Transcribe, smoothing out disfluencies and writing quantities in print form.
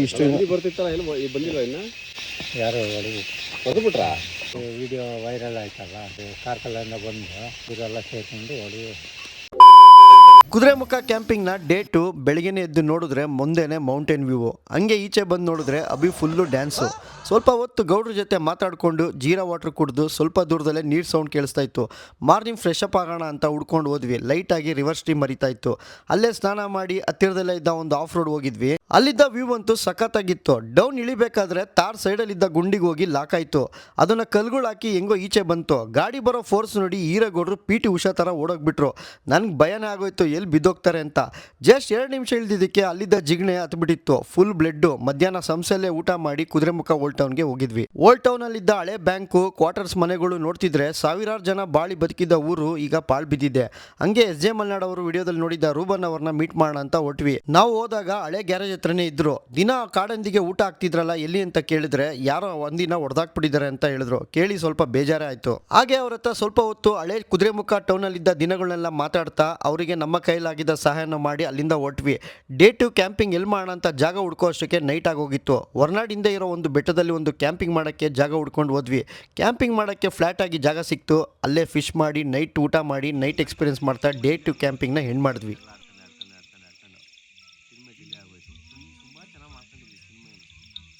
ಇಷ್ಟು ಬರ್ತಿತ್ತಲ್ಲ ಏನು ಬಂದಿಲ್ಲ ಇನ್ನು ಯಾರು ಹೊಡೆದು ಹೊಡೆದ್ಬಿಟ್ರಾ ವಿಡಿಯೋ ವೈರಲ್ ಆಯ್ತಲ್ಲ ಅದು ಕಾರ್ಕಳಿಂದ ಬಂದು ಇವರೆಲ್ಲ ಸೇರ್ಕೊಂಡು ಹೊಡೆದು. ಕುದುರೆಮುಖ ಕ್ಯಾಂಪಿಂಗ್ನ ಡೇಟು ಬೆಳಗ್ಗೆನೇ ಎದ್ದು ನೋಡಿದ್ರೆ ಮುಂದೆನೇ ಮೌಂಟೇನ್ ವ್ಯೂ, ಹಂಗೆ ಈಚೆ ಬಂದು ನೋಡಿದ್ರೆ ಅಭಿ ಫುಲ್ಲು ಡ್ಯಾನ್ಸು. ಸ್ವಲ್ಪ ಹೊತ್ತು ಗೌಡ್ರ ಜೊತೆ ಮಾತಾಡಿಕೊಂಡು ಜೀರಾ ವಾಟ್ರ್ ಕುಡಿದು ಸ್ವಲ್ಪ ದೂರದಲ್ಲೇ ನೀರು ಸೌಂಡ್ ಕೇಳಿಸ್ತಾ ಇತ್ತು. ಮಾರ್ನಿಂಗ್ ಫ್ರೆಶ್ ಅಪ್ ಆಗೋಣ ಅಂತ ಹುಡ್ಕೊಂಡು ಹೋದ್ವಿ. ಲೈಟಾಗಿ ರಿವರ್ ಸ್ಟ್ರೀಮ್ ಮರಿತಾ ಇತ್ತು. ಅಲ್ಲೇ ಸ್ನಾನ ಮಾಡಿ ಹತ್ತಿರದಲ್ಲೇ ಇದ್ದ ಒಂದು ಆಫ್ ರೋಡ್ ಹೋಗಿದ್ವಿ. ಅಲ್ಲಿದ್ದ ವ್ಯೂ ಅಂತೂ ಸಖತ್ತಾಗಿತ್ತು. ಡೌನ್ ಇಳಿಬೇಕಾದ್ರೆ ತಾರ್ ಸೈಡಲ್ಲಿದ್ದ ಗುಂಡಿಗೆ ಹೋಗಿ ಲಾಕ್ ಆಯಿತು. ಅದನ್ನು ಕಲ್ಗಳು ಹಾಕಿ ಹೆಂಗೋ ಈಚೆ ಬಂತು. ಗಾಡಿ ಬರೋ ಫೋರ್ಸ್ ನೋಡಿ ಈರಗೌಡರು PT ಉಷಾ ಥರ ಓಡೋಗ್ಬಿಟ್ರು. ನನಗೆ ಭಯನೇ ಆಗೋಯ್ತು ಎಲ್ಲಿ ಬಿದ್ದೋಗ್ತಾರೆ ಅಂತ. ಜಸ್ಟ್ 2 ನಿಮಿಷ ಇಳಿದಿದ್ದಕ್ಕೆ ಅಲ್ಲಿದ್ದ ಜಿಗಣೆ ಹತ್ಬಿಟ್ಟಿತ್ತು. Full blood. ಮಧ್ಯಾಹ್ನ ಸಂಸೆಲ್ಲೇ ಊಟ ಮಾಡಿ ಕುದುರೆಮುಖ ಓಲ್ಡ್ ಟೌನ್ಗೆ ಹೋಗಿದ್ವಿ. ಓಲ್ಡ್ ಟೌನಲ್ಲಿದ್ದ ಹಳೆ ಬ್ಯಾಂಕು, ಕ್ವಾರ್ಟರ್ಸ್ ಮನೆಗಳು ನೋಡ್ತಿದ್ರೆ ಸಾವಿರಾರು ಜನ ಬಾಳಿ ಬದುಕಿದ್ದ ಊರು ಈಗ ಪಾಳು ಬಿದ್ದಿದೆ. ಹಂಗೆ SJ ಮಲ್ನಾಡ್ ಅವರು ವಿಡಿಯೋದಲ್ಲಿ ನೋಡಿದ್ದ ರೂಬನ್ ಅವ್ರನ್ನ ಮೀಟ್ ಮಾಡೋಣ ಅಂತ ಹೊಟ್ವಿ. ನಾವು ಹೋದಾಗ ಹಳೆ ಗ್ಯಾರೇಜ್ ಹತ್ರನೇ ಇದ್ರು. ದಿನ ಕಾಡಂದಿಗೆ ಊಟ ಆಗ್ತಿದ್ರಲ್ಲ ಎಲ್ಲಿ ಅಂತ ಕೇಳಿದ್ರೆ ಯಾರೋ ಒಂದಿನ ಹೊಡೆದಾಕ್ಬಿಟ್ಟಿದ್ದಾರೆ ಅಂತ ಹೇಳಿದ್ರು. ಕೇಳಿ ಸ್ವಲ್ಪ ಬೇಜಾರೇ ಆಯ್ತು. ಹಾಗೆ ಅವ್ರ ಹತ್ರ ಸ್ವಲ್ಪ ಹೊತ್ತು ಹಳೆ ಕುದುರೆಮುಖ ಟೌನಲ್ಲಿದ್ದ ದಿನಗಳನ್ನೆಲ್ಲ ಮಾತಾಡ್ತಾ ಅವರಿಗೆ ನಮ್ಮ ಕೈಲಾಗಿದ್ದ ಸಹಾಯನ ಮಾಡಿ ಅಲ್ಲಿಂದ ಹೊಟ್ವಿ. ಡೇ 2 ಕ್ಯಾಂಪಿಂಗ್ ಎಲ್ಲಿ ಮಾಡೋಣ ಅಂತ ಜಾಗ ಹುಡ್ಕೋ ಅಷ್ಟಕ್ಕೆ ನೈಟ್ ಆಗೋಗಿತ್ತು. ಹೊರನಾಡಿಂದ ಇರೋ ಒಂದು ಬೆಟ್ಟದಲ್ಲಿ ಒಂದು ಕ್ಯಾಂಪಿಂಗ್ ಮಾಡೋಕ್ಕೆ ಜಾಗ ಹುಡ್ಕೊಂಡು ಹೋದ್ವಿ. ಕ್ಯಾಂಪಿಂಗ್ ಮಾಡೋಕ್ಕೆ ಫ್ಲಾಟ್ ಆಗಿ ಜಾಗ ಸಿಕ್ತು. ಅಲ್ಲೇ ಫಿಶ್ ಮಾಡಿ ನೈಟ್ ಊಟ ಮಾಡಿ ನೈಟ್ ಎಕ್ಸ್ಪೀರಿಯನ್ಸ್ ಮಾಡ್ತಾ ಡೇ 2 ಕ್ಯಾಂಪಿಂಗ್ನ ಎಂಡ್ ಮಾಡಿದ್ವಿ.